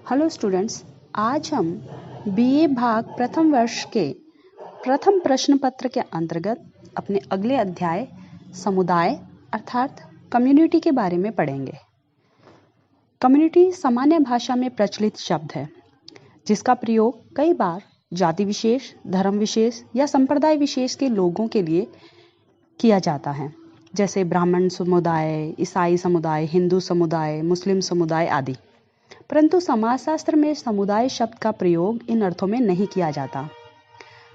Hello students, आज हम BA भाग प्रथम वर्ष के प्रथम प्रश्न पत्र के अंतर्गत अपने अगले अध्याय समुदाय अर्थात कम्युनिटी के बारे में पढ़ेंगे। कम्युनिटी सामान्य भाषा में प्रचलित शब्द है जिसका प्रयोग कई बार जाति विशेष, धर्म विशेष या संप्रदाय विशेष के लोगों के लिए किया जाता है, जैसे ब्राह्मण समुदाय, ईसाई समुदाय, हिंदू समुदाय, मुस्लिम समुदाय आदि। परंतु समाजशास्त्र में समुदाय शब्द का प्रयोग इन अर्थों में नहीं किया जाता।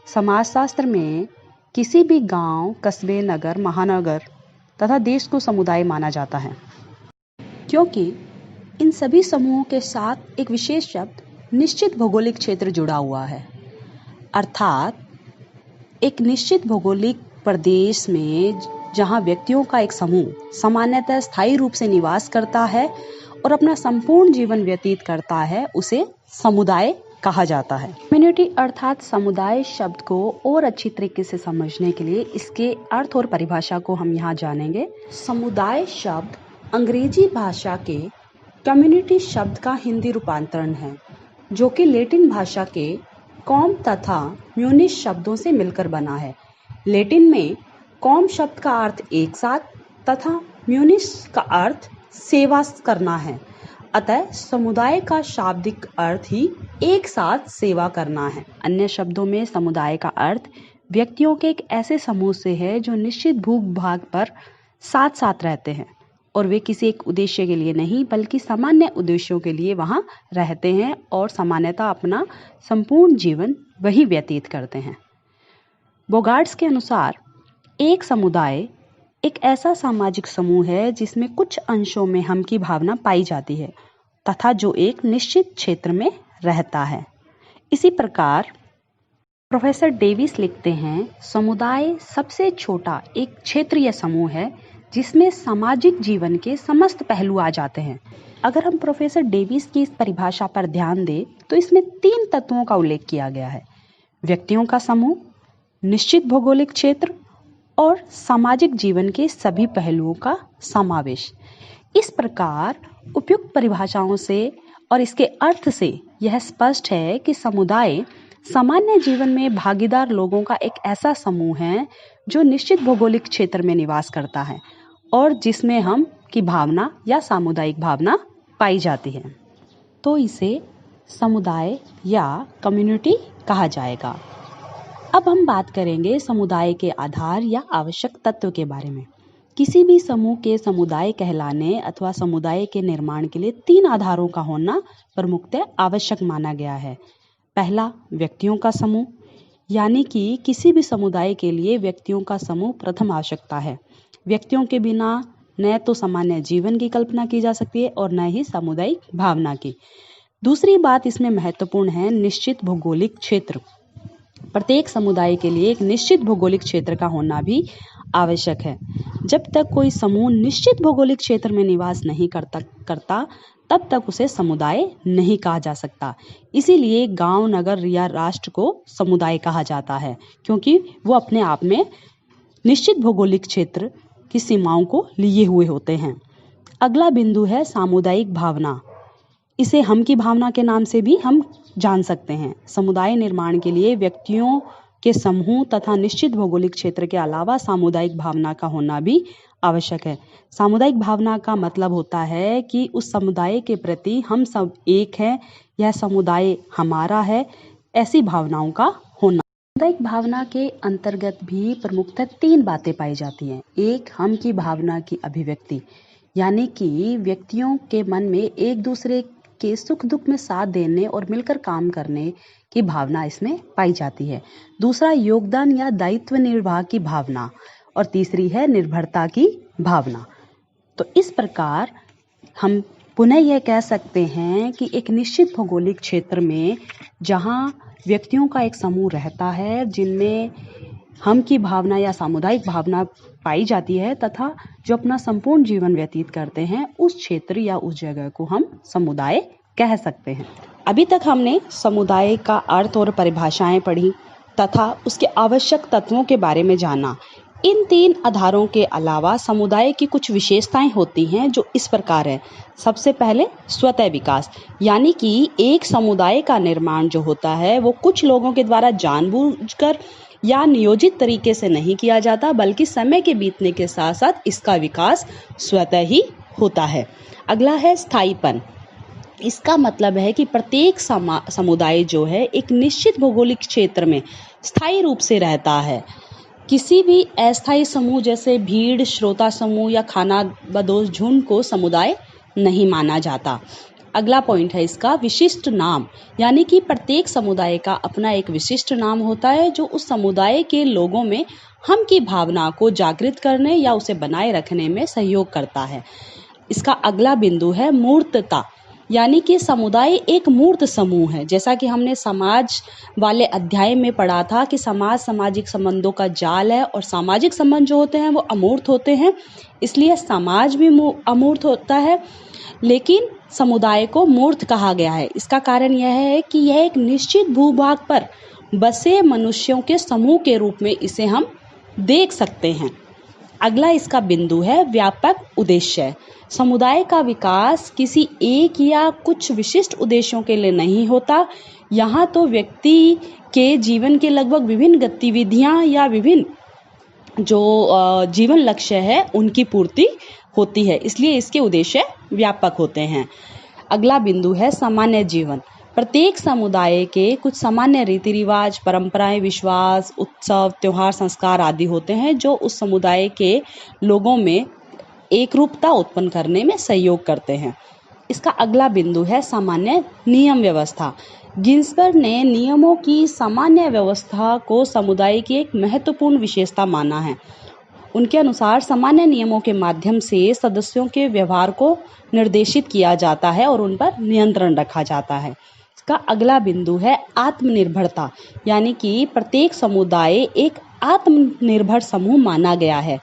समाजशास्त्र में किसी भी गांव, कस्बे, नगर, महानगर तथा देश को समुदाय माना जाता है, क्योंकि इन सभी समूहों के साथ एक विशेष शब्द निश्चित भौगोलिक क्षेत्र जुड़ा हुआ है। अर्थात एक निश्चित भौगोलिक प्रदेश में जहां व्यक्तियों का एक समूह सामान्यतः स्थायी रूप से निवास करता है और अपना संपूर्ण जीवन व्यतीत करता है, उसे समुदाय कहा जाता है। कम्युनिटी अर्थात समुदाय शब्द को और अच्छी तरीके से समझने के लिए इसके अर्थ और परिभाषा को हम यहाँ जानेंगे। समुदाय शब्द अंग्रेजी भाषा के कम्युनिटी शब्द का हिंदी रूपांतरण है, जो कि लैटिन भाषा के कॉम तथा म्यूनिस शब्दों से मिलकर बना है। लैटिन में कॉम शब्द का अर्थ एक साथ तथा म्यूनिस का अर्थ सेवा करना है। अतः समुदाय का शाब्दिक अर्थ ही एक साथ सेवा करना है। अन्य शब्दों में समुदाय का अर्थ व्यक्तियों के एक ऐसे समूह से है जो निश्चित भूभाग पर साथ साथ रहते हैं और वे किसी एक उद्देश्य के लिए नहीं बल्कि सामान्य उद्देश्यों के लिए वहां रहते हैं और सामान्यतः अपना संपूर्ण जीवन वही व्यतीत करते हैं। बोगार्ड्स के अनुसार एक समुदाय एक ऐसा सामाजिक समूह है जिसमें कुछ अंशों में हम की भावना पाई जाती है तथा जो एक निश्चित क्षेत्र में रहता है। इसी प्रकार प्रोफेसर डेविस लिखते हैं, समुदाय सबसे छोटा एक क्षेत्रीय समूह है जिसमें सामाजिक जीवन के समस्त पहलू आ जाते हैं। अगर हम प्रोफेसर डेविस की इस परिभाषा पर ध्यान दें तो इसमें 3 तत्वों का उल्लेख किया गया है: व्यक्तियों का समूह, निश्चित भौगोलिक क्षेत्र और सामाजिक जीवन के सभी पहलुओं का समावेश। इस प्रकार उपयुक्त परिभाषाओं से और इसके अर्थ से यह स्पष्ट है कि समुदाय सामान्य जीवन में भागीदार लोगों का एक ऐसा समूह है जो निश्चित भौगोलिक क्षेत्र में निवास करता है और जिसमें हम की भावना या सामुदायिक भावना पाई जाती है, तो इसे समुदाय या कम्युनिटी कहा जाएगा। अब हम बात करेंगे समुदाय के आधार या आवश्यक तत्व के बारे में। किसी भी समूह के समुदाय कहलाने अथवा समुदाय के निर्माण के लिए 3 आधारों का होना प्रमुखतः आवश्यक माना गया है। पहला, व्यक्तियों का समूह, यानी कि किसी भी समुदाय के लिए व्यक्तियों का समूह प्रथम आवश्यकता है। व्यक्तियों के बिना न तो सामान्य जीवन की कल्पना की जा सकती है और न ही सामुदायिक भावना की। दूसरी बात इसमें महत्वपूर्ण है निश्चित भौगोलिक क्षेत्र। प्रत्येक समुदाय के लिए एक निश्चित भौगोलिक क्षेत्र का होना भी आवश्यक है। जब तक कोई समूह निश्चित भौगोलिक क्षेत्र में निवास नहीं करता तब तक उसे समुदाय नहीं कहा जा सकता। इसीलिए गांव, नगर या राष्ट्र को समुदाय कहा जाता है, क्योंकि वो अपने आप में निश्चित भौगोलिक क्षेत्र की सीमाओं को लिए हुए होते हैं। अगला बिंदु है सामुदायिक भावना। इसे हम की भावना के नाम से भी हम जान सकते हैं। समुदाय निर्माण के लिए व्यक्तियों के समूह तथा निश्चित भौगोलिक क्षेत्र के अलावा सामुदायिक भावना का होना भी आवश्यक है। सामुदायिक भावना का मतलब होता है कि उस समुदाय के प्रति हम सब एक हैं, यह समुदाय हमारा है, ऐसी भावनाओं का होना। सामुदायिक भावना के अंतर्गत भी प्रमुखतः 3 बातें पाई जाती हैं। एक, हम की भावना की अभिव्यक्ति, यानी कि व्यक्तियों के मन में एक दूसरे के सुख दुख में साथ देने और मिलकर काम करने की भावना इसमें पाई जाती है। दूसरा, योगदान या दायित्व निर्वाह की भावना, और तीसरी है निर्भरता की भावना। तो इस प्रकार हम पुनः यह कह सकते हैं कि एक निश्चित भौगोलिक क्षेत्र में जहां व्यक्तियों का एक समूह रहता है जिनमें हम की भावना या सामुदायिक भावना पाई जाती है तथा जो अपना संपूर्ण जीवन व्यतीत करते हैं, उस क्षेत्र या उस जगह को हम समुदाय कह सकते हैं। अभी तक हमने समुदाय का अर्थ और परिभाषाएं पढ़ी तथा उसके आवश्यक तत्वों के बारे में जाना। इन 3 आधारों के अलावा समुदाय की कुछ विशेषताएं होती हैं जो इस प्रकार है। सबसे पहले स्वतः विकास, यानी कि एक समुदाय का निर्माण जो होता है वो कुछ लोगों के द्वारा जानबूझकर या नियोजित तरीके से नहीं किया जाता, बल्कि समय के बीतने के साथ साथ इसका विकास स्वतः ही होता है। अगला है स्थायीपन। इसका मतलब है कि प्रत्येक समुदाय जो है एक निश्चित भौगोलिक क्षेत्र में स्थायी रूप से रहता है। किसी भी अस्थायी समूह जैसे भीड़, श्रोता समूह या खानाबदोश झुंड को समुदाय नहीं माना जाता। अगला पॉइंट है इसका विशिष्ट नाम, यानी कि प्रत्येक समुदाय का अपना एक विशिष्ट नाम होता है जो उस समुदाय के लोगों में हम की भावना को जागृत करने या उसे बनाए रखने में सहयोग करता है। इसका अगला बिंदु है मूर्तता, यानी कि समुदाय एक मूर्त समूह है। जैसा कि हमने समाज वाले अध्याय में पढ़ा था कि समाज सामाजिक संबंधों का जाल है और सामाजिक संबंध जो होते हैं वो अमूर्त होते हैं, इसलिए समाज भी अमूर्त होता है, लेकिन समुदाय को मूर्त कहा गया है। इसका कारण यह है कि यह एक निश्चित भूभाग पर बसे मनुष्यों के समूह के रूप में इसे हम देख सकते हैं। अगला इसका बिंदु है व्यापक उद्देश्य। समुदाय का विकास किसी एक या कुछ विशिष्ट उद्देश्यों के लिए नहीं होता। यहाँ तो व्यक्ति के जीवन के लगभग विभिन्न गतिविधियां या विभिन्न जो जीवन लक्ष्य है उनकी पूर्ति होती है, इसलिए इसके उद्देश्य व्यापक होते हैं। अगला बिंदु है सामान्य जीवन। प्रत्येक समुदाय के कुछ सामान्य रीति रिवाज, परंपराएं, विश्वास, उत्सव, त्योहार, संस्कार आदि होते हैं जो उस समुदाय के लोगों में एकरूपता उत्पन्न करने में सहयोग करते हैं। इसका अगला बिंदु है सामान्य नियम व्यवस्था। गिन्सबर्ग ने नियमों की सामान्य व्यवस्था को समुदाय की एक महत्वपूर्ण विशेषता माना है। उनके अनुसार सामान्य नियमों के माध्यम से सदस्यों के व्यवहार को निर्देशित किया जाता है और उन पर नियंत्रण रखा जाता है। इसका अगला बिंदु है आत्मनिर्भरता, यानी कि प्रत्येक समुदाय एक आत्मनिर्भर समूह माना गया है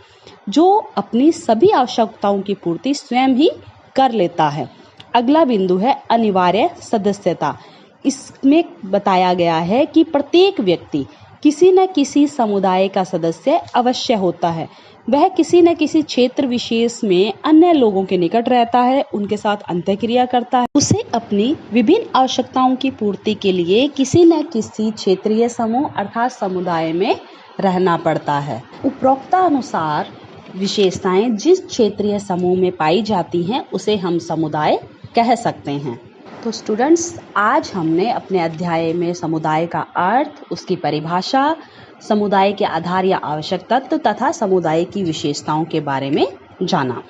जो अपनी सभी आवश्यकताओं की पूर्ति स्वयं ही कर लेता है। अगला बिंदु है अनिवार्य सदस्यता। इसमें बताया गया है कि प्रत्येक व्यक्ति किसी न किसी समुदाय का सदस्य अवश्य होता है। वह किसी न किसी क्षेत्र विशेष में अन्य लोगों के निकट रहता है, उनके साथ अंतःक्रिया करता है। उसे अपनी विभिन्न आवश्यकताओं की पूर्ति के लिए किसी न किसी क्षेत्रीय समूह अर्थात समुदाय में रहना पड़ता है। उपरोक्त अनुसार विशेषताएं जिस क्षेत्रीय समूह में पाई जाती हैं उसे हम समुदाय कह सकते हैं। तो स्टूडेंट्स, आज हमने अपने अध्याय में समुदाय का अर्थ, उसकी परिभाषा, समुदाय के आधार या आवश्यक तत्व तथा समुदाय की विशेषताओं के बारे में जाना।